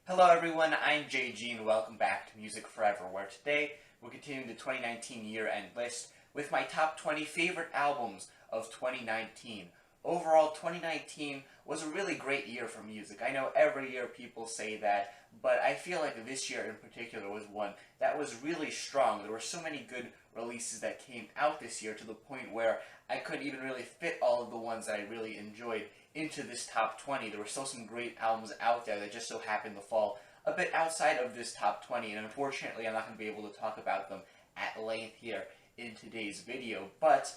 Hello everyone, I'm JG and welcome back to Music Forever, where today we're continuing the 2019 year-end list with my top 20 favorite albums of 2019. Overall, 2019 was a really great year for music. I know every year people say that, but I feel like this year in particular was one that was really strong. There were so many good releases that came out this year to the point where I couldn't even really fit all of the ones that I really enjoyed into this top 20. There were still some great albums out there that just so happened to fall a bit outside of this top 20, and unfortunately I'm not going to be able to talk about them at length here in today's video, but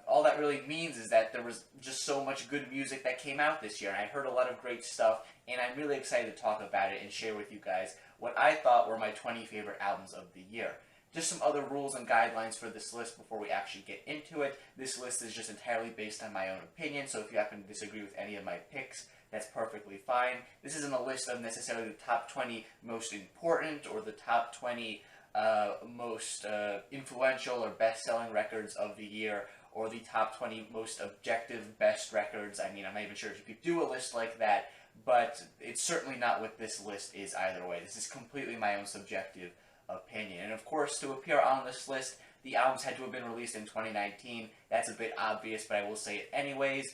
all that really means is that there was just so much good music that came out this year, and I heard a lot of great stuff, and I'm really excited to talk about it and share with you guys what I thought were my 20 favorite albums of the year. Just some other rules and guidelines for this list before we actually get into it. This list is just entirely based on my own opinion, so if you happen to disagree with any of my picks, that's perfectly fine. This isn't a list of necessarily the top 20 most important or the top 20 most influential or best-selling records of the year, or the top 20 most objective best records. I mean, I'm not even sure if you could do a list like that, but it's certainly not what this list is either way. This is completely my own subjective opinion. And of course, to appear on this list, the albums had to have been released in 2019. That's a bit obvious, but I will say it anyways.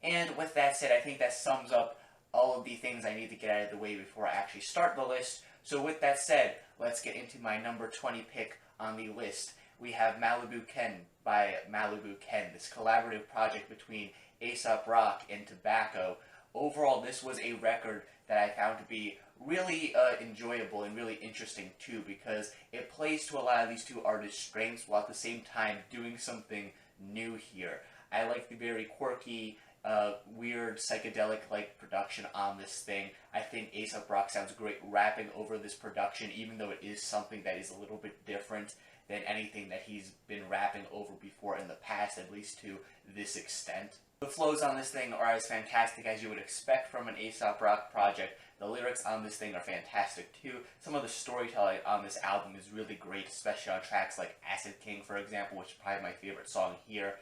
And with that said, I think that sums up all of the things I need to get out of the way before I actually start the list. So with that said, let's get into my number 20 pick on the list. We have Malibu Ken by Malibu Ken, this collaborative project between A$AP Rock and Tobacco. Overall, this was a record that I found to be really enjoyable and really interesting too, because it plays to a lot of these two artists' strengths while at the same time doing something new here. I like the very quirky, weird, psychedelic-like production on this thing. I think A$AP Rock sounds great rapping over this production, even though it is something that is a little bit different than anything that he's been rapping over before in the past, at least to this extent. The flows on this thing are as fantastic as you would expect from an A$AP Rock project. The lyrics on this thing are fantastic too. Some of the storytelling on this album is really great, especially on tracks like Acid King, for example, which is probably my favorite song here.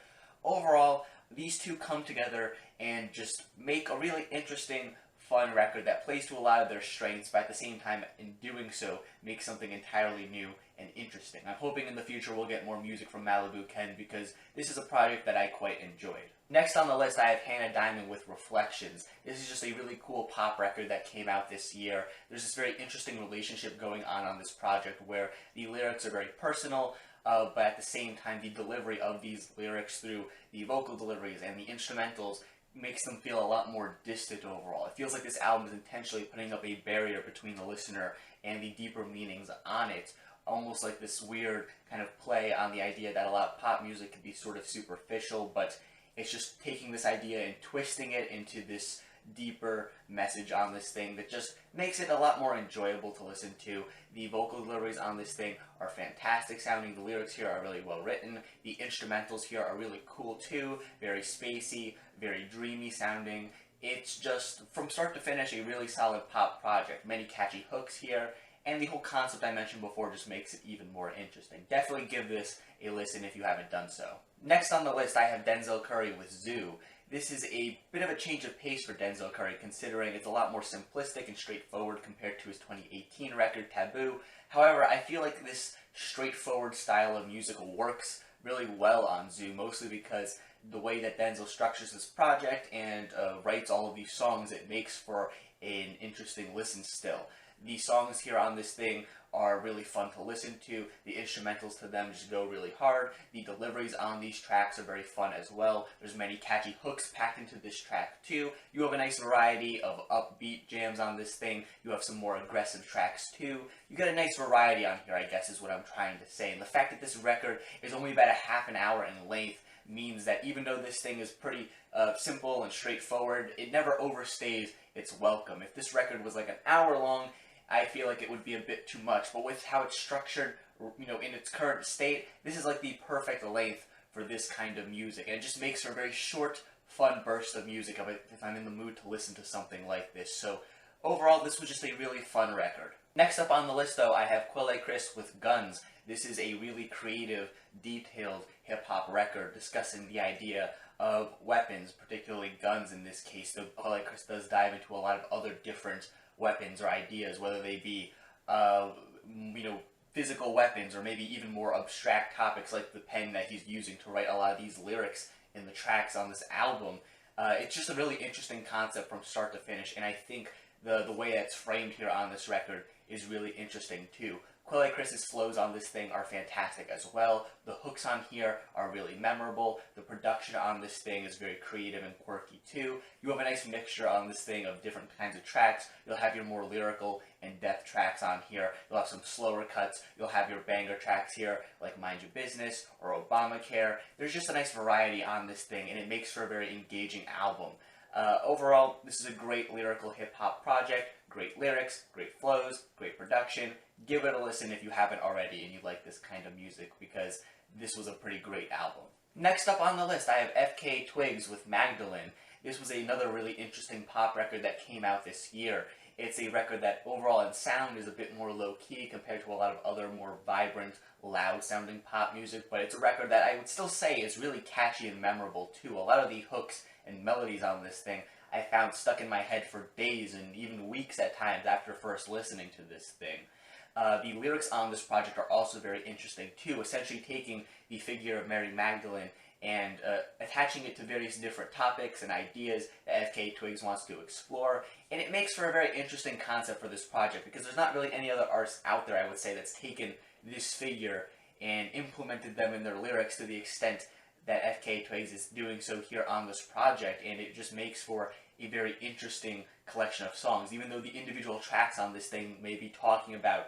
Overall, these two come together and just make a really interesting, fun record that plays to a lot of their strengths, but at the same time, in doing so, makes something entirely new and interesting. I'm hoping in the future we'll get more music from Malibu Ken, because this is a project that I quite enjoyed. Next on the list, I have Hannah Diamond with Reflections. This is just a really cool pop record that came out this year. There's this very interesting relationship going on this project where the lyrics are very personal, but at the same time, the delivery of these lyrics through the vocal deliveries and the instrumentals makes them feel a lot more distant overall. It feels like this album is intentionally putting up a barrier between the listener and the deeper meanings on it, almost like this weird kind of play on the idea that a lot of pop music can be sort of superficial, but it's just taking this idea and twisting it into this deeper message on this thing that just makes it a lot more enjoyable to listen to. The vocal deliveries on this thing are fantastic sounding. The lyrics here are really well written. The instrumentals here are really cool too. Very spacey, very dreamy sounding. It's just, from start to finish, a really solid pop project. Many catchy hooks here, and the whole concept I mentioned before just makes it even more interesting. Definitely give this a listen if you haven't done so. Next on the list, I have Denzel Curry with Zoo. This is a bit of a change of pace for Denzel Curry, considering it's a lot more simplistic and straightforward compared to his 2018 record, Taboo. However, I feel like this straightforward style of music works really well on Zoo, mostly because the way that Denzel structures this project and writes all of these songs, it makes for an interesting listen still. The songs here on this thing are really fun to listen to. The instrumentals to them just go really hard. The deliveries on these tracks are very fun as well. There's many catchy hooks packed into this track too. You have a nice variety of upbeat jams on this thing. You have some more aggressive tracks too. You get a nice variety on here, I guess is what I'm trying to say. And the fact that this record is only about a half an hour in length means that even though this thing is pretty simple and straightforward, it never overstays its welcome. If this record was like an hour long, I feel like it would be a bit too much, but with how it's structured, in its current state, this is like the perfect length for this kind of music, and it just makes for a very short, fun burst of music if I'm in the mood to listen to something like this. So overall, this was just a really fun record. Next up on the list, though, I have Quill with Guns. This is a really creative, detailed hip-hop record discussing the idea of weapons, particularly guns in this case, though Quill does dive into a lot of other different weapons or ideas, whether they be, physical weapons, or maybe even more abstract topics like the pen that he's using to write a lot of these lyrics in the tracks on this album. It's just a really interesting concept from start to finish, and I think the way that's framed here on this record is really interesting too. Quill Chris's flows on this thing are fantastic as well. The hooks on here are really memorable. The production on this thing is very creative and quirky too. You have a nice mixture on this thing of different kinds of tracks. You'll have your more lyrical and depth tracks on here. You'll have some slower cuts. You'll have your banger tracks here, like Mind Your Business or Obamacare. There's just a nice variety on this thing, and it makes for a very engaging album. Overall, this is a great lyrical hip-hop project. Great lyrics, great flows, great production. Give it a listen if you haven't already and you like this kind of music, because this was a pretty great album. Next up on the list, I have FK Twigs with Magdalene. This was another really interesting pop record that came out this year. It's a record that overall in sound is a bit more low-key compared to a lot of other more vibrant, loud-sounding pop music, but it's a record that I would still say is really catchy and memorable too. A lot of the hooks and melodies on this thing I found stuck in my head for days and even weeks at times after first listening to this thing. The lyrics on this project are also very interesting too, essentially taking the figure of Mary Magdalene and attaching it to various different topics and ideas that FK Twigs wants to explore, and it makes for a very interesting concept for this project, because there's not really any other artists out there, I would say, that's taken this figure and implemented them in their lyrics to the extent that FK Twigs is doing so here on this project, and it just makes for a very interesting collection of songs. Even though the individual tracks on this thing may be talking about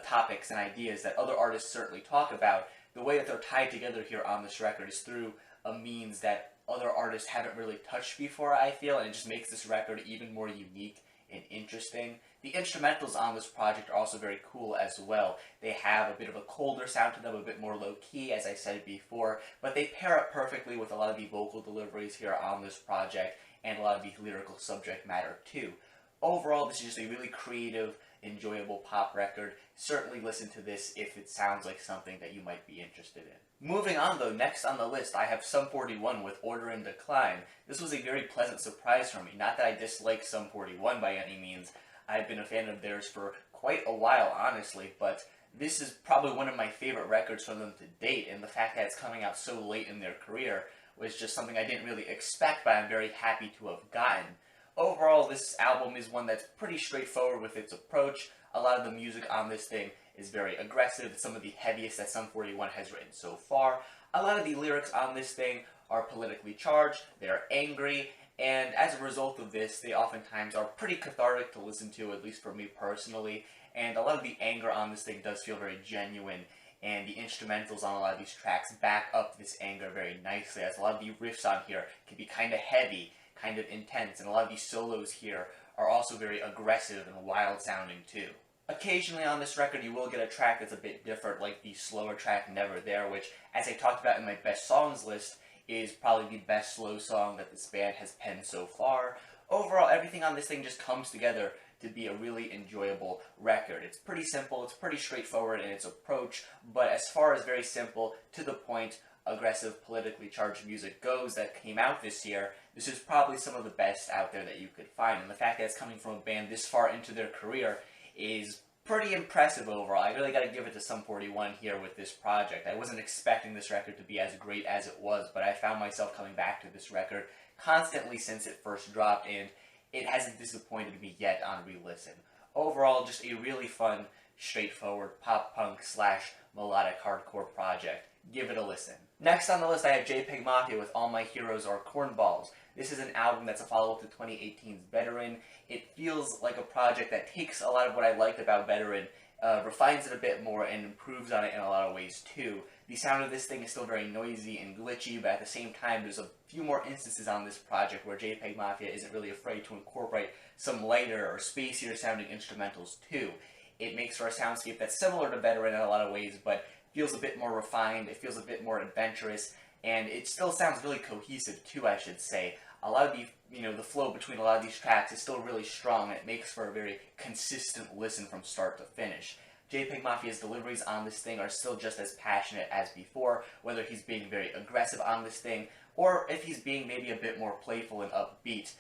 topics and ideas that other artists certainly talk about, the way that they're tied together here on this record is through a means that other artists haven't really touched before, I feel, and it just makes this record even more unique and interesting. The instrumentals on this project are also very cool as well. They have a bit of a colder sound to them, a bit more low-key, as I said before, but they pair up perfectly with a lot of the vocal deliveries here on this project and a lot of the lyrical subject matter too. Overall, this is just a really creative, enjoyable pop record. Certainly listen to this if it sounds like something that you might be interested in. Moving on though, next on the list I have Sum 41 with Order and Decline. This was a very pleasant surprise for me. Not that I dislike Sum 41 by any means. I've been a fan of theirs for quite a while, honestly, but this is probably one of my favorite records from them to date, and the fact that it's coming out so late in their career was just something I didn't really expect, but I'm very happy to have gotten. Overall, this album is one that's pretty straightforward with its approach. A lot of the music on this thing is very aggressive. It's some of the heaviest that Sum 41 has written so far. A lot of the lyrics on this thing are politically charged, they're angry, and as a result of this, they oftentimes are pretty cathartic to listen to, at least for me personally, and a lot of the anger on this thing does feel very genuine, and the instrumentals on a lot of these tracks back up this anger very nicely, as a lot of the riffs on here can be kind of heavy, kind of intense, and a lot of these solos here are also very aggressive and wild sounding too. Occasionally on this record you will get a track that's a bit different, like the slower track Never There, which, as I talked about in my best songs list, is probably the best slow song that this band has penned so far. Overall, everything on this thing just comes together to be a really enjoyable record. It's pretty simple, it's pretty straightforward in its approach, but as far as very simple, to the point, aggressive, politically charged music goes that came out this year, this is probably some of the best out there that you could find, and the fact that it's coming from a band this far into their career is pretty impressive overall. I really got to give it to Sum 41 here with this project. I wasn't expecting this record to be as great as it was, but I found myself coming back to this record constantly since it first dropped, and it hasn't disappointed me yet on re-listen. Overall, just a really fun, straightforward pop-punk / melodic hardcore project. Give it a listen. Next on the list I have JPEGMAFIA with All My Heroes Are Cornballs. This is an album that's a follow-up to 2018's Veteran. It feels like a project that takes a lot of what I liked about Veteran, refines it a bit more, and improves on it in a lot of ways too. The sound of this thing is still very noisy and glitchy, but at the same time there's a few more instances on this project where JPEGMAFIA isn't really afraid to incorporate some lighter or spacier sounding instrumentals too. It makes for a soundscape that's similar to Veteran in a lot of ways, but feels a bit more refined, it feels a bit more adventurous, and it still sounds really cohesive too, I should say. A lot of the flow between a lot of these tracks is still really strong, and it makes for a very consistent listen from start to finish. JPEGMAFIA's deliveries on this thing are still just as passionate as before, whether he's being very aggressive on this thing, or if he's being maybe a bit more playful and upbeat.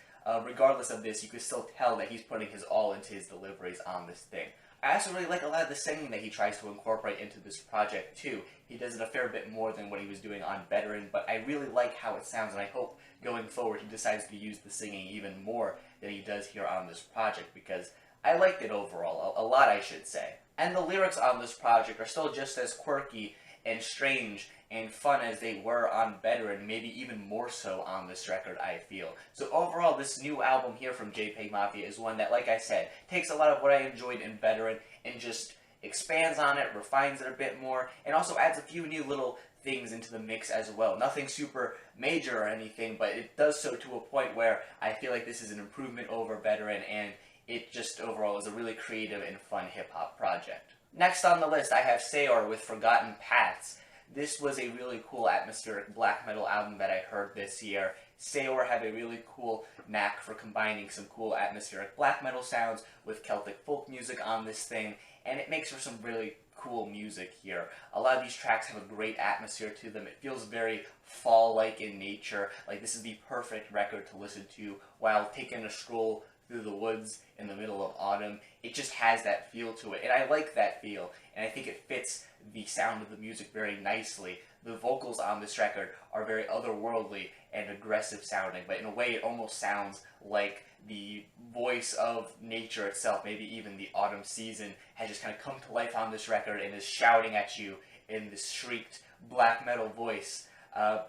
regardless of this, you can still tell that he's putting his all into his deliveries on this thing. I also really like a lot of the singing that he tries to incorporate into this project too. He does it a fair bit more than what he was doing on Veteran, but I really like how it sounds, and I hope going forward he decides to use the singing even more than he does here on this project, because I liked it overall, a lot I should say. And the lyrics on this project are still just as quirky and strange and fun as they were on Veteran, maybe even more so on this record, I feel. So overall, this new album here from JPEGMAFIA is one that, like I said, takes a lot of what I enjoyed in Veteran and just expands on it, refines it a bit more, and also adds a few new little things into the mix as well. Nothing super major or anything, but it does so to a point where I feel like this is an improvement over Veteran, and it just overall is a really creative and fun hip-hop project. Next on the list, I have Sayor with Forgotten Paths. This was a really cool atmospheric black metal album that I heard this year. Sayor had a really cool knack for combining some cool atmospheric black metal sounds with Celtic folk music on this thing, and it makes for some really cool music here. A lot of these tracks have a great atmosphere to them. It feels very fall-like in nature. Like, this is the perfect record to listen to while taking a stroll through the woods in the middle of autumn. It just has that feel to it, and I like that feel, and I think it fits the sound of the music very nicely. The vocals on this record are very otherworldly and aggressive sounding, but in a way it almost sounds like the voice of nature itself, maybe even the autumn season, has just kind of come to life on this record and is shouting at you in this shrieked black metal voice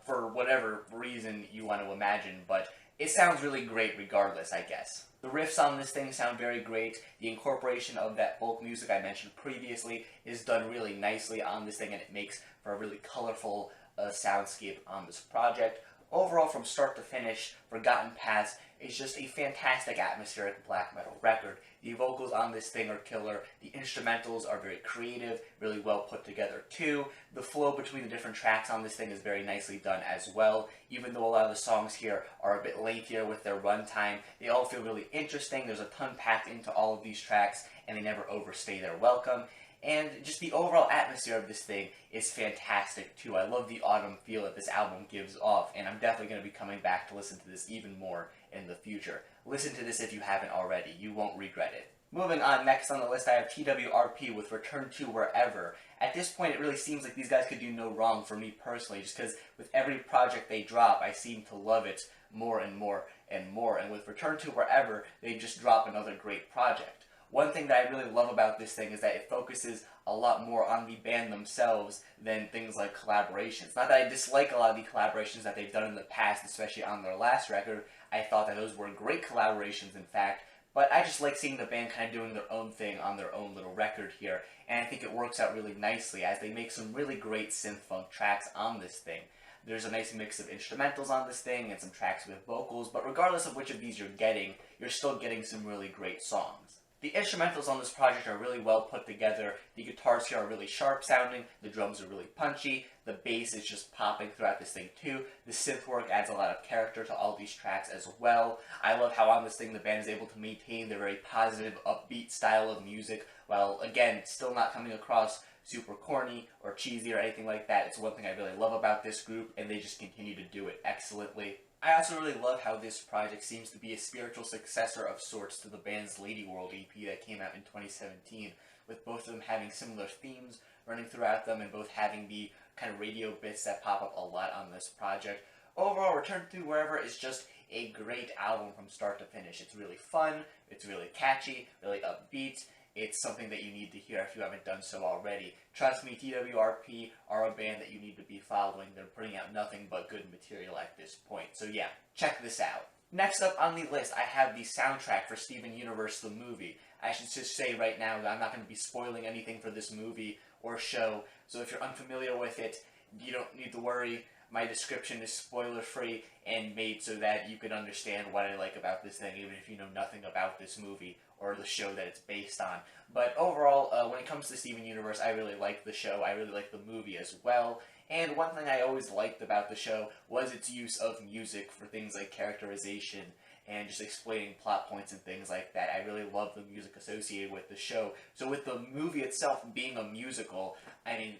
for whatever reason you want to imagine, but it sounds really great regardless, I guess. The riffs on this thing sound very great. The incorporation of that folk music I mentioned previously is done really nicely on this thing, and it makes for a really colorful soundscape on this project. Overall, from start to finish, Forgotten Paths is just a fantastic atmospheric black metal record. The vocals on this thing are killer. The instrumentals are very creative, really well put together too. The flow between the different tracks on this thing is very nicely done as well. Even though a lot of the songs here are a bit lengthier with their runtime, they all feel really interesting. There's a ton packed into all of these tracks, and they never overstay their welcome. And just the overall atmosphere of this thing is fantastic too. I love the autumn feel that this album gives off, and I'm definitely going to be coming back to listen to this even more in the future. Listen to this if you haven't already. You won't regret it. Moving on, next on the list I have TWRP with Return to Wherever. At this point it really seems like these guys could do no wrong for me personally, just because with every project they drop I seem to love it more and more and more, and with Return to Wherever they just drop another great project. One thing that I really love about this thing is that it focuses a lot more on the band themselves than things like collaborations. Not that I dislike a lot of the collaborations that they've done in the past, especially on their last record. I thought that those were great collaborations, in fact, but I just like seeing the band kind of doing their own thing on their own little record here, and I think it works out really nicely as they make some really great synth-funk tracks on this thing. There's a nice mix of instrumentals on this thing and some tracks with vocals, but regardless of which of these you're getting, you're still getting some really great songs. The instrumentals on this project are really well put together. The guitars here are really sharp sounding, the drums are really punchy, the bass is just popping throughout this thing too. The synth work adds a lot of character to all these tracks as well. I love how on this thing the band is able to maintain their very positive, upbeat style of music, while again, still not coming across super corny or cheesy or anything like that. It's one thing I really love about this group, and they just continue to do it excellently. I also really love how this project seems to be a spiritual successor of sorts to the band's Lady World EP that came out in 2017, with both of them having similar themes running throughout them and both having the kind of radio bits that pop up a lot on this project. Overall, Return to Wherever is just a great album from start to finish. It's really fun, it's really catchy, really upbeat. It's something that you need to hear if you haven't done so already. Trust me, TWRP are a band that you need to be following. They're putting out nothing but good material at this point. So yeah, check this out. Next up on the list, I have the soundtrack for Steven Universe the movie. I should just say right now that I'm not going to be spoiling anything for this movie or show, so if you're unfamiliar with it, you don't need to worry. My description is spoiler-free and made so that you can understand what I like about this thing, even if you know nothing about this movie or the show that it's based on. But overall, when it comes to Steven Universe, I really like the show. I really like the movie as well. And one thing I always liked about the show was its use of music for things like characterization and just explaining plot points and things like that. I really love the music associated with the show. So with the movie itself being a musical, I mean,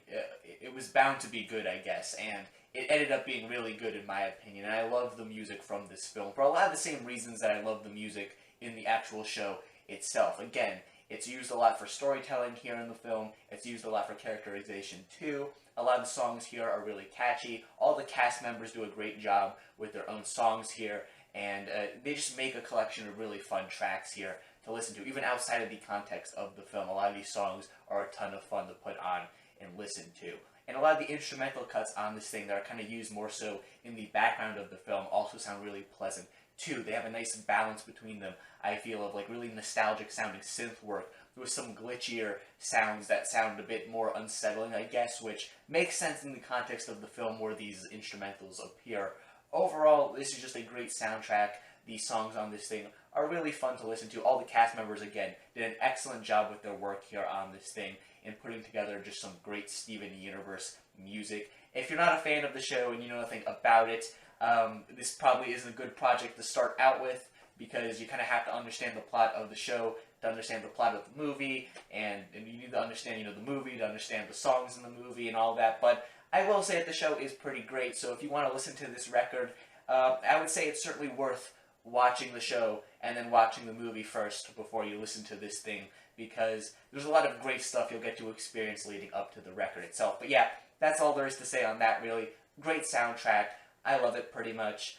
it was bound to be good, I guess, and it ended up being really good in my opinion, and I love the music from this film for a lot of the same reasons that I love the music in the actual show itself. Again, it's used a lot for storytelling here in the film. It's used a lot for characterization too. A lot of the songs here are really catchy. All the cast members do a great job with their own songs here, and they just make a collection of really fun tracks here to listen to. Even outside of the context of the film, a lot of these songs are a ton of fun to put on and listen to. And a lot of the instrumental cuts on this thing that are kind of used more so in the background of the film also sound really pleasant too. They have a nice balance between them, I feel, of like really nostalgic sounding synth work with some glitchier sounds that sound a bit more unsettling, I guess, which makes sense in the context of the film where these instrumentals appear. Overall, this is just a great soundtrack. The songs on this thing are really fun to listen to. All the cast members, again, did an excellent job with their work here on this thing in putting together just some great Steven Universe music. If you're not a fan of the show and you know nothing about it, this probably isn't a good project to start out with, because you kind of have to understand the plot of the show to understand the plot of the movie, and you need to understand, the movie to understand the songs in the movie and all that. But I will say that the show is pretty great, so if you want to listen to this record, I would say it's certainly worth watching the show and then watching the movie first before you listen to this thing, because there's a lot of great stuff you'll get to experience leading up to the record itself. But yeah, that's all there is to say on that, really. Great soundtrack. I love it pretty much.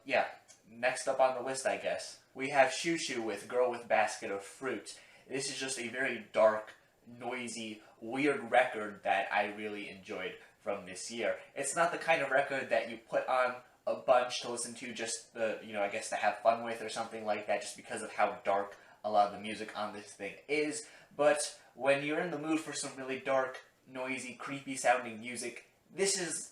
Yeah, next up on the list, I guess, we have Shu Shu with Girl with Basket of Fruit. This is just a very dark, noisy, weird record that I really enjoyed from this year. It's not the kind of record that you put on a bunch to listen to just, I guess to have fun with or something like that, just because of how dark a lot of the music on this thing is. But when you're in the mood for some really dark, noisy, creepy sounding music, this is,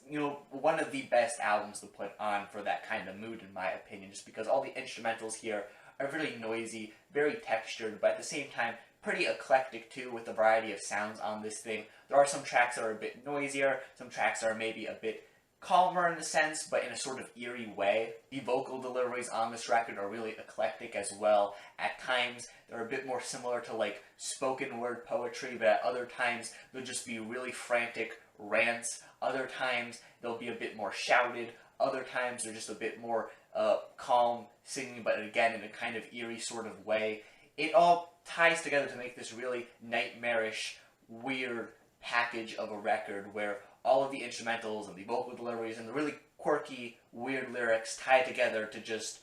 one of the best albums to put on for that kind of mood, in my opinion, just because all the instrumentals here are really noisy, very textured, but at the same time, pretty eclectic too, with the variety of sounds on this thing. There are some tracks that are a bit noisier, some tracks that are maybe a bit calmer in a sense, but in a sort of eerie way. The vocal deliveries on this record are really eclectic as well. At times, they're a bit more similar to like spoken word poetry, but at other times, they'll just be really frantic rants. Other times, they'll be a bit more shouted. Other times, they're just a bit more calm singing, but again, in a kind of eerie sort of way. It all ties together to make this really nightmarish, weird package of a record where all of the instrumentals and the vocal deliveries and the really quirky, weird lyrics tie together to just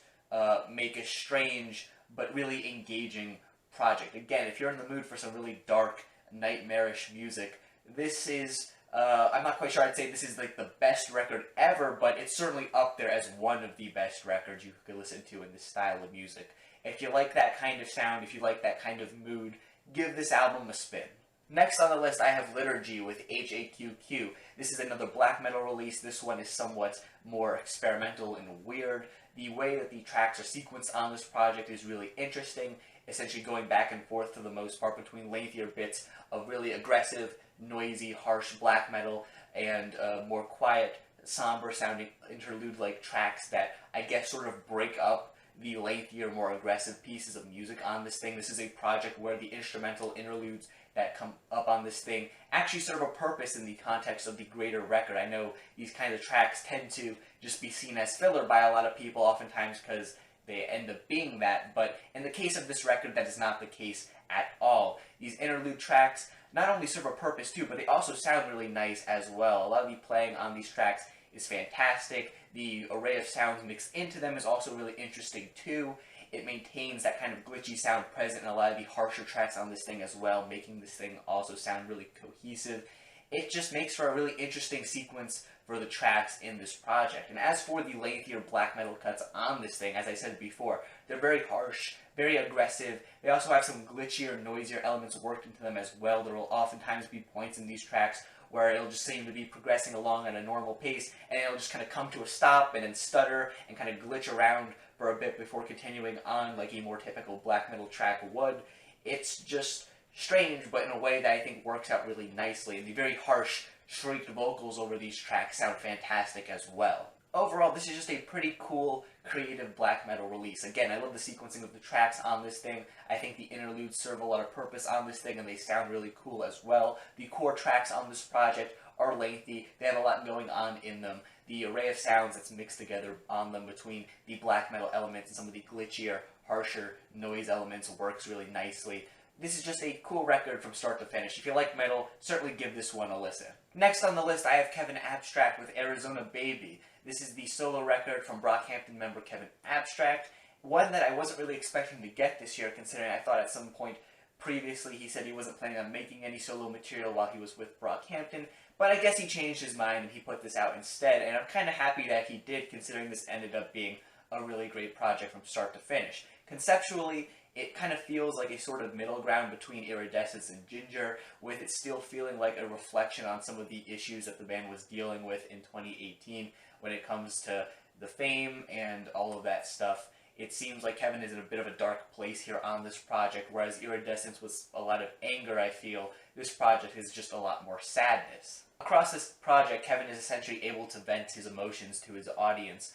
make a strange but really engaging project. Again, if you're in the mood for some really dark, nightmarish music, this is, I'm not quite sure I'd say this is like the best record ever, but it's certainly up there as one of the best records you could listen to in this style of music. If you like that kind of sound, if you like that kind of mood, give this album a spin. Next on the list, I have Liturgy with HAQQ. This is another black metal release. This one is somewhat more experimental and weird. The way that the tracks are sequenced on this project is really interesting, essentially going back and forth for the most part between lengthier bits of really aggressive, noisy, harsh black metal and more quiet, somber-sounding interlude-like tracks that I guess sort of break up the lengthier, more aggressive pieces of music on this thing. This is a project where the instrumental interludes that come up on this thing actually serve a purpose in the context of the greater record. I know these kind of tracks tend to just be seen as filler by a lot of people, oftentimes because they end up being that, but in the case of this record, that is not the case at all. These interlude tracks not only serve a purpose too, but they also sound really nice as well. A lot of the playing on these tracks is fantastic. The array of sounds mixed into them is also really interesting too. It maintains that kind of glitchy sound present in a lot of the harsher tracks on this thing as well, making this thing also sound really cohesive. It just makes for a really interesting sequence for the tracks in this project. And as for the lengthier black metal cuts on this thing, as I said before, they're very harsh, very aggressive. They also have some glitchier, noisier elements worked into them as well. There will oftentimes be points in these tracks where it'll just seem to be progressing along at a normal pace, and it'll just kind of come to a stop and then stutter and kind of glitch around for a bit before continuing on like a more typical black metal track would. It's just strange, but in a way that I think works out really nicely, and the very harsh, shrieked vocals over these tracks sound fantastic as well. Overall, this is just a pretty cool, creative black metal release. Again, I love the sequencing of the tracks on this thing. I think the interludes serve a lot of purpose on this thing, and they sound really cool as well. The core tracks on this project are lengthy. They have a lot going on in them. The array of sounds that's mixed together on them between the black metal elements and some of the glitchier, harsher noise elements works really nicely. This is just a cool record from start to finish. If you like metal, certainly give this one a listen. Next on the list, I have Kevin Abstract with Arizona Baby. This is the solo record from Brockhampton member Kevin Abstract. One that I wasn't really expecting to get this year, considering I thought at some point previously he said he wasn't planning on making any solo material while he was with Brockhampton. But I guess he changed his mind and he put this out instead. And I'm kind of happy that he did, considering this ended up being a really great project from start to finish. Conceptually, it kind of feels like a sort of middle ground between Iridescence and Ginger, with it still feeling like a reflection on some of the issues that the band was dealing with in 2018 when it comes to the fame and all of that stuff. It seems like Kevin is in a bit of a dark place here on this project, whereas Iridescence was a lot of anger, I feel. This project is just a lot more sadness. Across this project, Kevin is essentially able to vent his emotions to his audience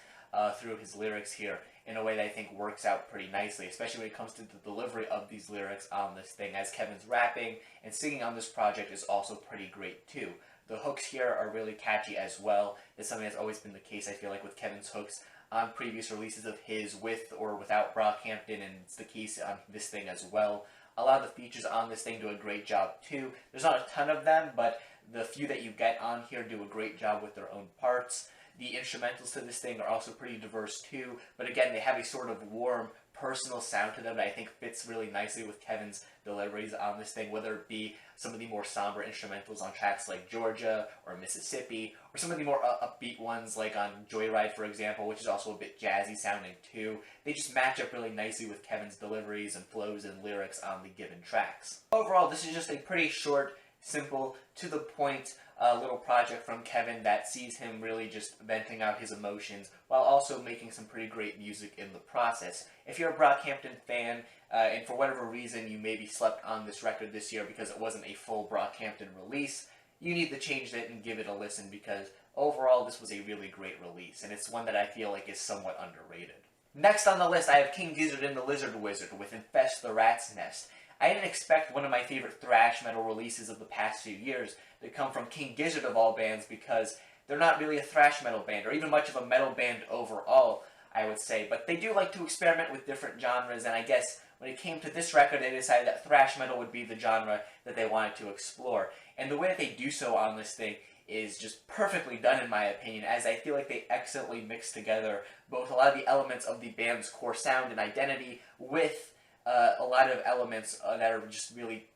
through his lyrics here in a way that I think works out pretty nicely, especially when it comes to the delivery of these lyrics on this thing, as Kevin's rapping and singing on this project is also pretty great too. The hooks here are really catchy as well. It's something that's always been the case, I feel like, with Kevin's hooks on previous releases of his with or without Brockhampton, and it's the case on this thing as well. A lot of the features on this thing do a great job too. There's not a ton of them, but the few that you get on here do a great job with their own parts. The instrumentals to this thing are also pretty diverse too, but again, they have a sort of warm, personal sound to them that I think fits really nicely with Kevin's deliveries on this thing, whether it be some of the more somber instrumentals on tracks like Georgia or Mississippi, or some of the more upbeat ones like on Joyride, for example, which is also a bit jazzy sounding too. They just match up really nicely with Kevin's deliveries and flows and lyrics on the given tracks. Overall, this is just a pretty short, simple, to the point little project from Kevin that sees him really just venting out his emotions while also making some pretty great music in the process. If you're a Brockhampton fan, and for whatever reason you maybe slept on this record this year because it wasn't a full Brockhampton release, you need to change it and give it a listen, because overall this was a really great release, and it's one that I feel like is somewhat underrated. Next on the list, I have King Gizzard and the Lizard Wizard with Infest the Rat's Nest. I didn't expect one of my favorite thrash metal releases of the past few years to come from King Gizzard of all bands, because they're not really a thrash metal band, or even much of a metal band overall, I would say. But they do like to experiment with different genres, and I guess when it came to this record, they decided that thrash metal would be the genre that they wanted to explore. And the way that they do so on this thing is just perfectly done, in my opinion, as I feel like they excellently mix together both a lot of the elements of the band's core sound and identity with a lot of elements that are just really,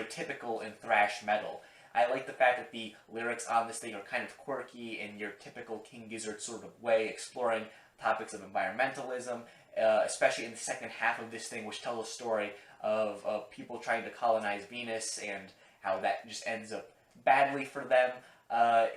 typical in thrash metal. I like the fact that the lyrics on this thing are kind of quirky in your typical King Gizzard sort of way, exploring topics of environmentalism, especially in the second half of this thing, which tells a story of people trying to colonize Venus and how that just ends up badly for them.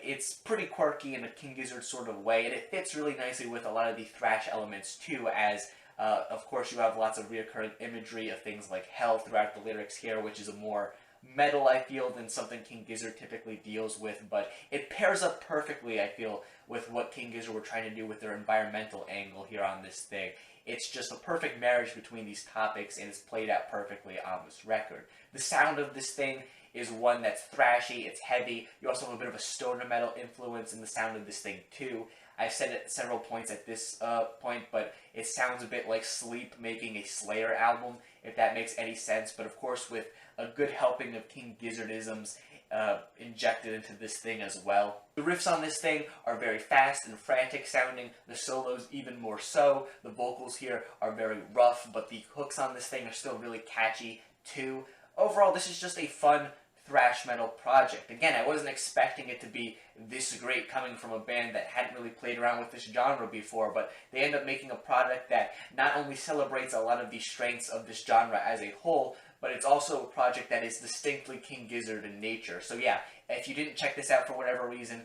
It's pretty quirky in a King Gizzard sort of way, and it fits really nicely with a lot of the thrash elements too, as of course you have lots of reoccurring imagery of things like hell throughout the lyrics here, which is a more metal, I feel, than something King Gizzard typically deals with, but it pairs up perfectly, I feel, with what King Gizzard were trying to do with their environmental angle here on this thing. It's just a perfect marriage between these topics, and it's played out perfectly on this record. The sound of this thing is one that's thrashy, it's heavy. You also have a bit of a stoner metal influence in the sound of this thing too. I've said it at several points at this point, but it sounds a bit like Sleep making a Slayer album, if that makes any sense, but of course with a good helping of King Gizzardisms injected into this thing as well. The riffs on this thing are very fast and frantic sounding, the solos even more so. The vocals here are very rough, but the hooks on this thing are still really catchy too. Overall, this is just a fun thrash metal project. Again, I wasn't expecting it to be this great coming from a band that hadn't really played around with this genre before, but they end up making a product that not only celebrates a lot of the strengths of this genre as a whole, but it's also a project that is distinctly King Gizzard in nature. So yeah, if you didn't check this out for whatever reason,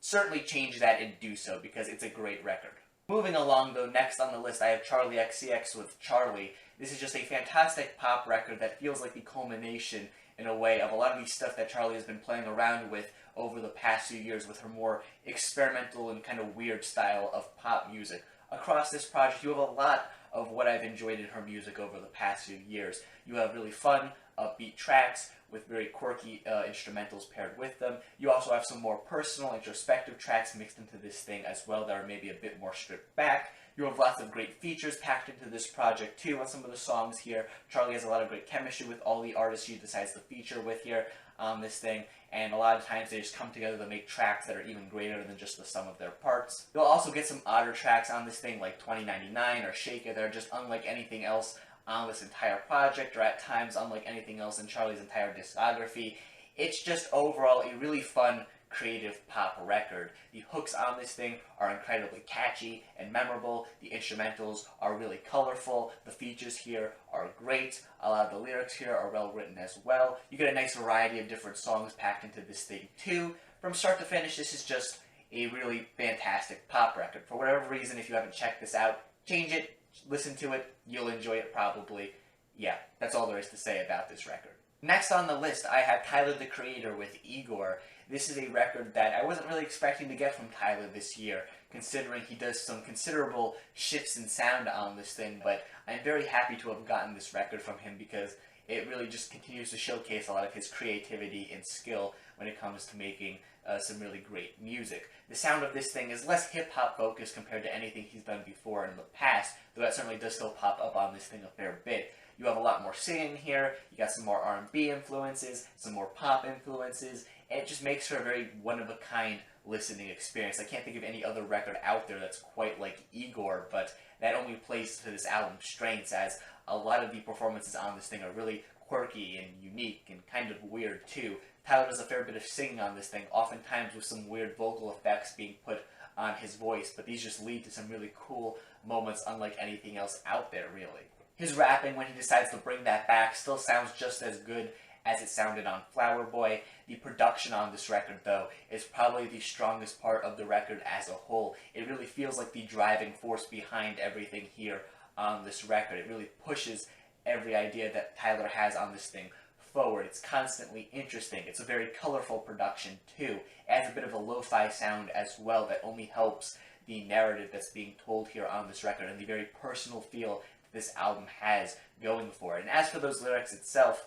certainly change that and do so, because it's a great record. Moving along though, next on the list I have Charli XCX with Charli. This is just a fantastic pop record that feels like the culmination, in a way, of a lot of the stuff that Charli has been playing around with over the past few years with her more experimental and kind of weird style of pop music. Across this project, you have a lot of what I've enjoyed in her music over the past few years. You have really fun, upbeat tracks with very quirky instrumentals paired with them. You also have some more personal, introspective tracks mixed into this thing as well that are maybe a bit more stripped back. You have lots of great features packed into this project too on some of the songs here. Charli has a lot of great chemistry with all the artists she decides to feature with here on this thing, and a lot of times they just come together to make tracks that are even greater than just the sum of their parts. You'll also get some odder tracks on this thing like 2099 or Shake It. They're just unlike anything else on this entire project, or at times unlike anything else in Charli's entire discography. It's just overall a really fun, creative pop record. The hooks on this thing are incredibly catchy and memorable. The instrumentals are really colorful. The features here are great. A lot of the lyrics here are well written as well. You get a nice variety of different songs packed into this thing too. From start to finish, this is just a really fantastic pop record. For whatever reason, if you haven't checked this out, change it, listen to it, you'll enjoy it probably. Yeah, that's all there is to say about this record. Next on the list, I have Tyler the Creator with Igor. This is a record that I wasn't really expecting to get from Tyler this year, considering he does some considerable shifts in sound on this thing, but I'm very happy to have gotten this record from him because it really just continues to showcase a lot of his creativity and skill when it comes to making some really great music. The sound of this thing is less hip-hop focused compared to anything he's done before in the past, though that certainly does still pop up on this thing a fair bit. You have a lot more singing here, you got some more R&B influences, some more pop influences, and it just makes for a very one-of-a-kind listening experience. I can't think of any other record out there that's quite like Igor, but that only plays to this album's strengths, as a lot of the performances on this thing are really quirky and unique and kind of weird too. Tyler does a fair bit of singing on this thing, oftentimes with some weird vocal effects being put on his voice, but these just lead to some really cool moments unlike anything else out there, really. His rapping, when he decides to bring that back, still sounds just as good as it sounded on Flower Boy. The production on this record, though, is probably the strongest part of the record as a whole. It really feels like the driving force behind everything here on this record. It really pushes every idea that Tyler has on this thing forward. It's constantly interesting. It's a very colorful production, too. It adds a bit of a lo-fi sound as well that only helps the narrative that's being told here on this record and the very personal feel this album has going for it. And as for those lyrics itself,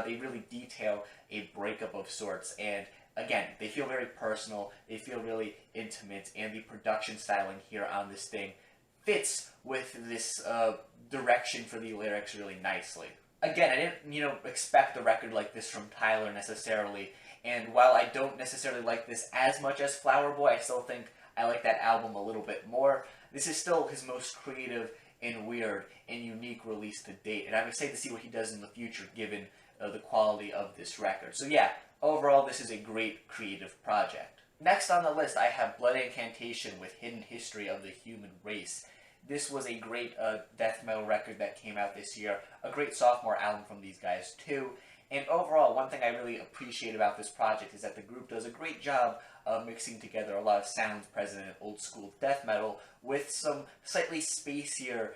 they really detail a breakup of sorts, and again, they feel very personal, they feel really intimate, and the production styling here on this thing fits with this direction for the lyrics really nicely. Again, I didn't, expect a record like this from Tyler necessarily, and while I don't necessarily like this as much as Flower Boy, I still think I like that album a little bit more. This is still his most creative and weird and unique release to date, and I'm excited to see what he does in the future given the quality of this record. So yeah, overall this is a great creative project. Next on the list I have Blood Incantation with Hidden History of the Human Race. This was a great death metal record that came out this year, a great sophomore album from these guys too, and overall one thing I really appreciate about this project is that the group does a great job of mixing together a lot of sounds present in old school death metal with some slightly spacier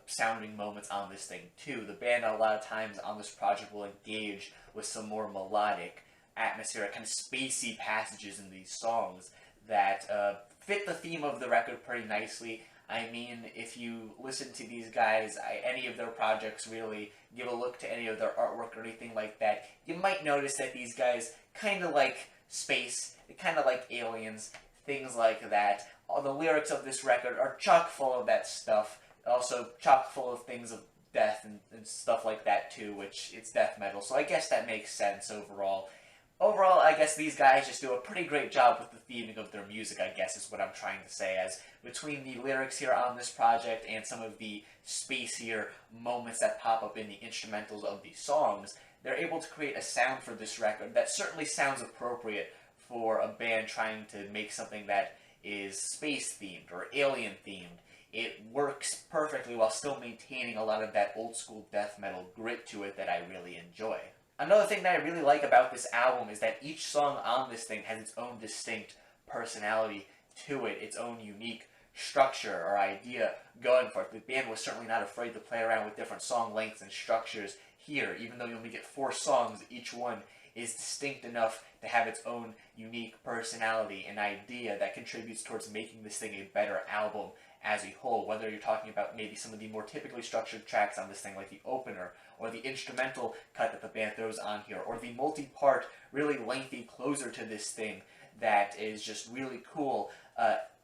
sounding moments on this thing too. The band a lot of times on this project will engage with some more melodic, atmospheric, kind of spacey passages in these songs that fit the theme of the record pretty nicely. I mean, if you listen to these guys, any of their projects really, give a look to any of their artwork or anything like that, you might notice that these guys kind of like space, they kind of like aliens, things like that. All the lyrics of this record are chock full of that stuff, also chock full of things of death and stuff like that too, which it's death metal, so I guess that makes sense overall. Overall, I guess these guys just do a pretty great job with the theming of their music, I guess is what I'm trying to say, as between the lyrics here on this project and some of the spacier moments that pop up in the instrumentals of these songs, they're able to create a sound for this record that certainly sounds appropriate for a band trying to make something that is space-themed or alien-themed. It works perfectly while still maintaining a lot of that old-school death metal grit to it that I really enjoy. Another thing that I really like about this album is that each song on this thing has its own distinct personality to it, its own unique structure or idea going for it. The band was certainly not afraid to play around with different song lengths and structures here, even though you only get 4 songs. Each one is distinct enough to have its own unique personality and idea that contributes towards making this thing a better album as a whole, whether you're talking about maybe some of the more typically structured tracks on this thing, like the opener, or the instrumental cut that the band throws on here, or the multi-part, really lengthy closer to this thing that is just really cool.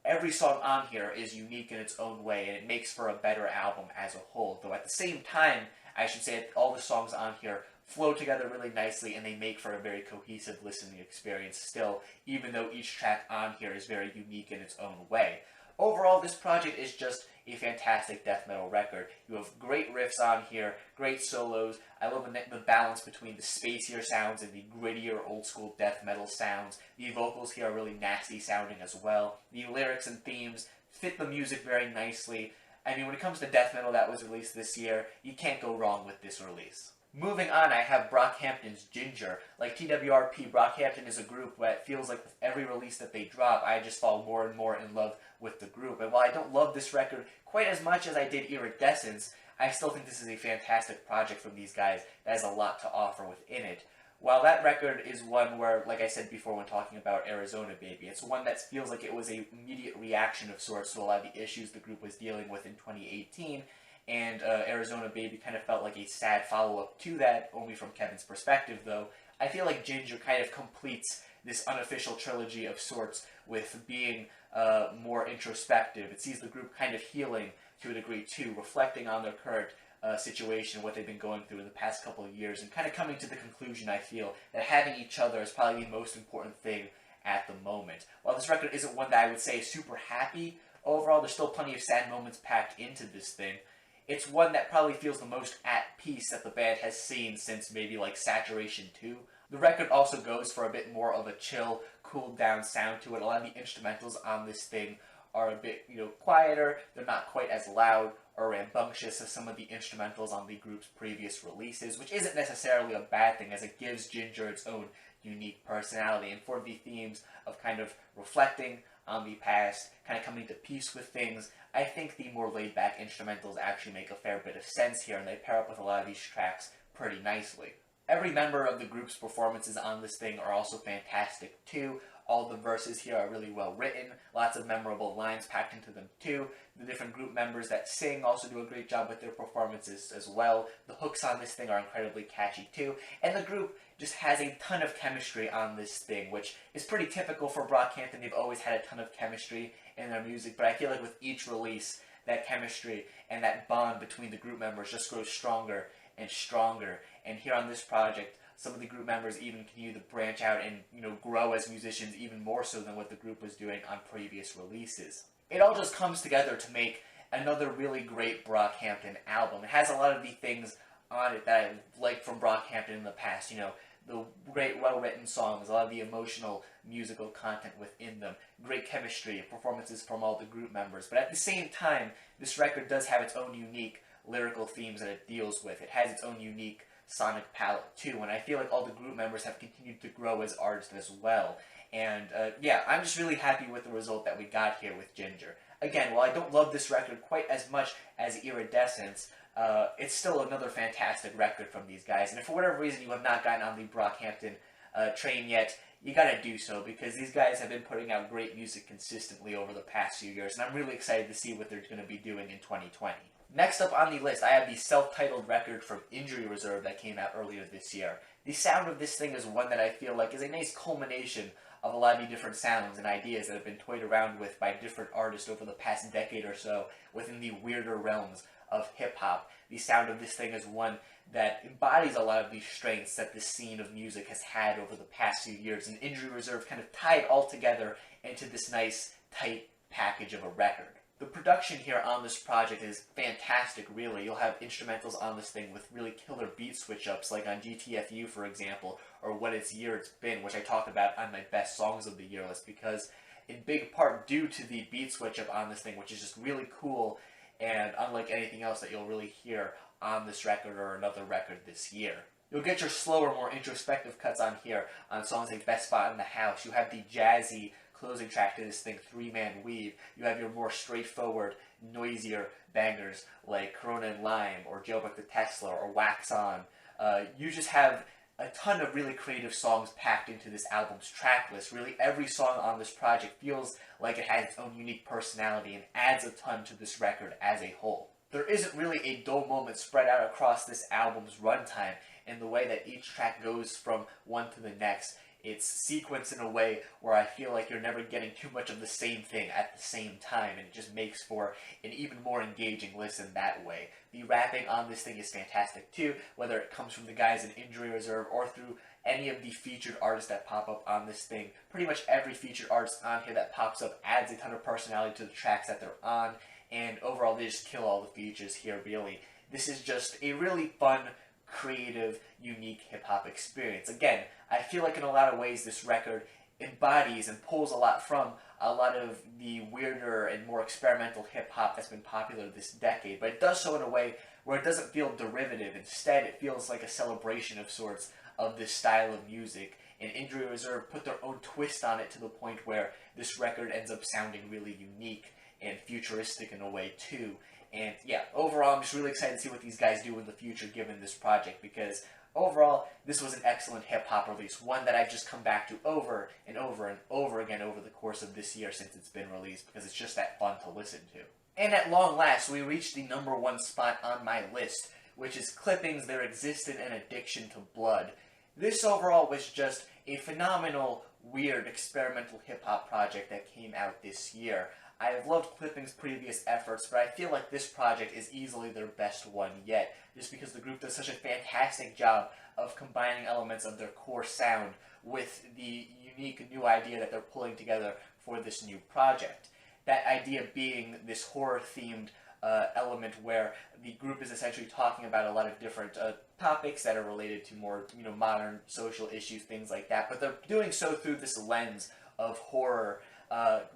Every song on here is unique in its own way, and it makes for a better album as a whole. Though at the same time, I should say that all the songs on here flow together really nicely, and they make for a very cohesive listening experience still, even though each track on here is very unique in its own way. Overall, this project is just a fantastic death metal record. You have great riffs on here, great solos. I love the balance between the spacier sounds and the grittier old-school death metal sounds. The vocals here are really nasty sounding as well. The lyrics and themes fit the music very nicely. I mean, when it comes to death metal that was released this year, you can't go wrong with this release. Moving on, I have Brockhampton's Ginger. Like TWRP, Brockhampton is a group that feels like with every release that they drop, I just fall more and more in love with the group. And while I don't love this record quite as much as I did Iridescence, I still think this is a fantastic project from these guys that has a lot to offer within it. While that record is one where, like I said before when talking about Arizona Baby, it's one that feels like it was an immediate reaction of sorts to a lot of the issues the group was dealing with in 2018, and Arizona Baby kind of felt like a sad follow-up to that, only from Kevin's perspective, though. I feel like Ginger kind of completes this unofficial trilogy of sorts with being more introspective. It sees the group kind of healing to a degree, too, reflecting on their current situation, what they've been going through in the past couple of years, and kind of coming to the conclusion, I feel, that having each other is probably the most important thing at the moment. While this record isn't one that I would say is super happy overall, there's still plenty of sad moments packed into this thing. It's one that probably feels the most at peace that the band has seen since maybe like Saturation 2. The record also goes for a bit more of a chill, cooled down sound to it. A lot of the instrumentals on this thing are a bit, quieter. They're not quite as loud or rambunctious as some of the instrumentals on the group's previous releases, which isn't necessarily a bad thing, as it gives Ginger its own unique personality. And for the themes of kind of reflecting on the past, kind of coming to peace with things, I think the more laid-back instrumentals actually make a fair bit of sense here, and they pair up with a lot of these tracks pretty nicely. Every member of the group's performances on this thing are also fantastic, too. All the verses here are really well written, lots of memorable lines packed into them, too. The different group members that sing also do a great job with their performances as well. The hooks on this thing are incredibly catchy, too. And the group just has a ton of chemistry on this thing, which is pretty typical for Brockhampton. They've always had a ton of chemistry in their music, but I feel like with each release, that chemistry and that bond between the group members just grows stronger and stronger. And here on this project, some of the group members even continue to branch out and, grow as musicians even more so than what the group was doing on previous releases. It all just comes together to make another really great Brockhampton album. It has a lot of the things on it that I liked from Brockhampton in the past, the great well-written songs, a lot of the emotional musical content within them, great chemistry, performances from all the group members. But at the same time, this record does have its own unique lyrical themes that it deals with. It has its own unique sonic palette too, and I feel like all the group members have continued to grow as artists as well. And I'm just really happy with the result that we got here with Ginger. Again, while I don't love this record quite as much as Iridescence, it's still another fantastic record from these guys. And if for whatever reason you have not gotten on the Brockhampton train yet, you gotta do so, because these guys have been putting out great music consistently over the past few years, and I'm really excited to see what they're going to be doing in 2020. Next up on the list, I have the self-titled record from Injury Reserve that came out earlier this year. The sound of this thing is one that I feel like is a nice culmination of a lot of the different sounds and ideas that have been toyed around with by different artists over the past decade or so within the weirder realms of hip-hop. The sound of this thing is one that embodies a lot of these strengths that this scene of music has had over the past few years, and Injury Reserve kind of tied all together into this nice, tight package of a record. The production here on this project is fantastic, really. You'll have instrumentals on this thing with really killer beat switch-ups, like on GTFU, for example, or What Its Year It's Been, which I talked about on my Best Songs of the Year list, because in big part due to the beat switch-up on this thing, which is just really cool and unlike anything else that you'll really hear on this record or another record this year. You'll get your slower, more introspective cuts on here on songs like Best Spot in the House. You have the jazzy, closing track to this thing, Three Man Weave. You have your more straightforward, noisier bangers like Corona and Lime, or Jailbreak the Tesla, or Wax On. You just have a ton of really creative songs packed into this album's track list. Really, every song on this project feels like it has its own unique personality and adds a ton to this record as a whole. There isn't really a dull moment spread out across this album's runtime in the way that each track goes from one to the next. It's sequenced in a way where I feel like you're never getting too much of the same thing at the same time, and it just makes for an even more engaging listen that way. The rapping on this thing is fantastic too, whether it comes from the guys in Injury Reserve or through any of the featured artists that pop up on this thing. Pretty much every featured artist on here that pops up adds a ton of personality to the tracks that they're on, and overall they just kill all the features here, really. This is just a really fun, creative, unique hip-hop experience. Again, I feel like in a lot of ways this record embodies and pulls a lot from a lot of the weirder and more experimental hip-hop that's been popular this decade, but it does so in a way where it doesn't feel derivative. Instead, it feels like a celebration of sorts of this style of music, and Injury Reserve put their own twist on it to the point where this record ends up sounding really unique and futuristic in a way too. And yeah, overall I'm just really excited to see what these guys do in the future given this project, because overall this was an excellent hip-hop release, one that I've just come back to over and over and over again over the course of this year since it's been released, because it's just that fun to listen to. And at long last, we reached the #1 spot on my list, which is Clipping's There Existed an Addiction to Blood. This overall was just a phenomenal, weird, experimental hip-hop project that came out this year. I have loved Clipping's previous efforts, but I feel like this project is easily their best one yet, just because the group does such a fantastic job of combining elements of their core sound with the unique new idea that they're pulling together for this new project. That idea being this horror-themed element where the group is essentially talking about a lot of different topics that are related to more, modern social issues, things like that, but they're doing so through this lens of horror,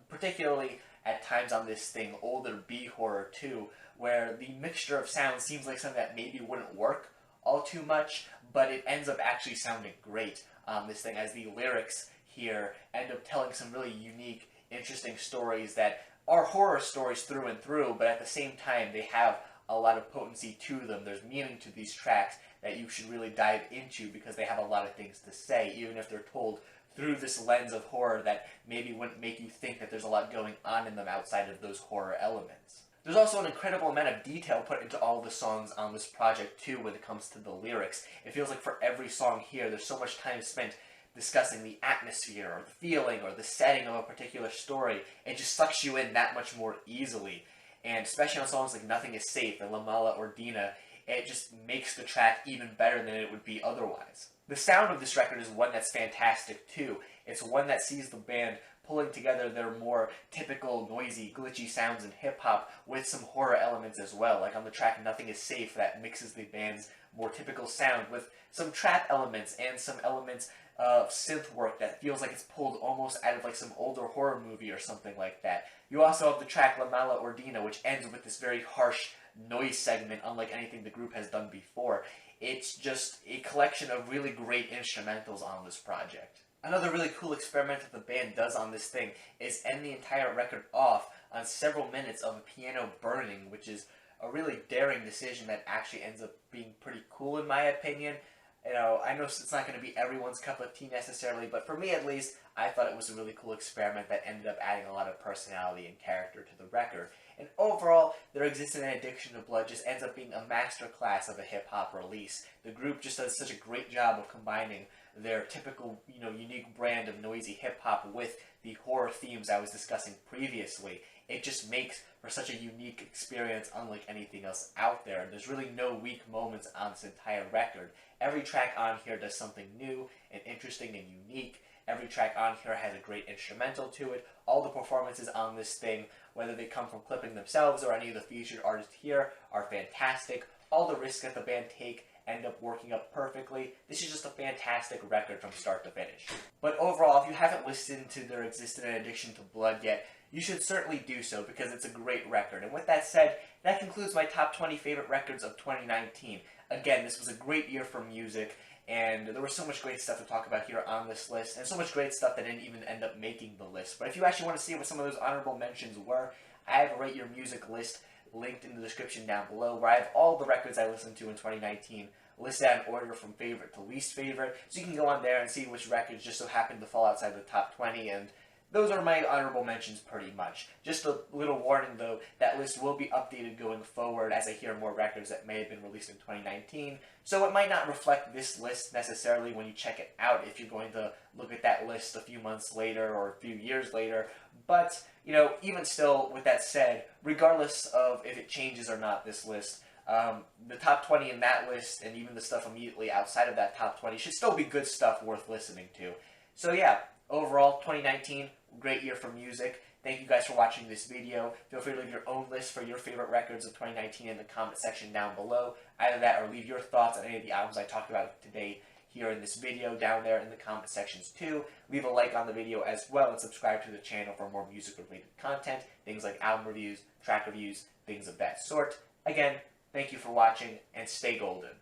particularly at times on this thing, older B-horror too, where the mixture of sounds seems like something that maybe wouldn't work all too much, but it ends up actually sounding great on this thing, as the lyrics here end up telling some really unique, interesting stories that are horror stories through and through, but at the same time they have a lot of potency to them. There's meaning to these tracks that you should really dive into because they have a lot of things to say, even if they're told through this lens of horror that maybe wouldn't make you think that there's a lot going on in them outside of those horror elements. There's also an incredible amount of detail put into all the songs on this project too when it comes to the lyrics. It feels like for every song here there's so much time spent discussing the atmosphere or the feeling or the setting of a particular story. It just sucks you in that much more easily. And especially on songs like Nothing Is Safe and La Mala or Dina, it just makes the track even better than it would be otherwise. The sound of this record is one that's fantastic too. It's one that sees the band pulling together their more typical noisy, glitchy sounds in hip-hop with some horror elements as well. Like on the track Nothing Is Safe, that mixes the band's more typical sound with some trap elements and some elements of synth work that feels like it's pulled almost out of like some older horror movie or something like that. You also have the track La Mala or Dina, which ends with this very harsh noise segment unlike anything the group has done before. It's just a collection of really great instrumentals on this project. Another really cool experiment that the band does on this thing is end the entire record off on several minutes of a piano burning, which is a really daring decision that actually ends up being pretty cool in my opinion. I know it's not going to be everyone's cup of tea necessarily, but for me at least, I thought it was a really cool experiment that ended up adding a lot of personality and character to the record. And overall, There Existed an Addiction to Blood just ends up being a masterclass of a hip-hop release. The group just does such a great job of combining their typical, unique brand of noisy hip-hop with the horror themes I was discussing previously. It just makes for such a unique experience unlike anything else out there. There's really no weak moments on this entire record. Every track on here does something new and interesting and unique. Every track on here has a great instrumental to it. All the performances on this thing, whether they come from Clipping themselves or any of the featured artists here, are fantastic. All the risks that the band take end up working up perfectly. This is just a fantastic record from start to finish. But overall, if you haven't listened to There Existed an Addiction to Blood yet, you should certainly do so because it's a great record. And with that said, that concludes my top 20 favorite records of 2019. Again, this was a great year for music, and there was so much great stuff to talk about here on this list, and so much great stuff that didn't even end up making the list. But if you actually want to see what some of those honorable mentions were, I have a Rate Your Music list linked in the description down below, where I have all the records I listened to in 2019 listed out in order from favorite to least favorite, so you can go on there and see which records just so happen to fall outside the top 20, and those are my honorable mentions pretty much. Just a little warning though, that list will be updated going forward as I hear more records that may have been released in 2019, so it might not reflect this list necessarily when you check it out if you're going to look at that list a few months later or a few years later. But, you know, even still, with that said, regardless of if it changes or not, this list, the top 20 in that list, and even the stuff immediately outside of that top 20, should still be good stuff worth listening to. So yeah, overall, 2019, great year for music. Thank you guys for watching this video. Feel free to leave your own list for your favorite records of 2019 in the comment section down below. Either that or leave your thoughts on any of the albums I talked about today here in this video down there in the comment sections too. Leave a like on the video as well, and subscribe to the channel for more music related content, things like album reviews, track reviews, things of that sort. Again, thank you for watching, and stay golden.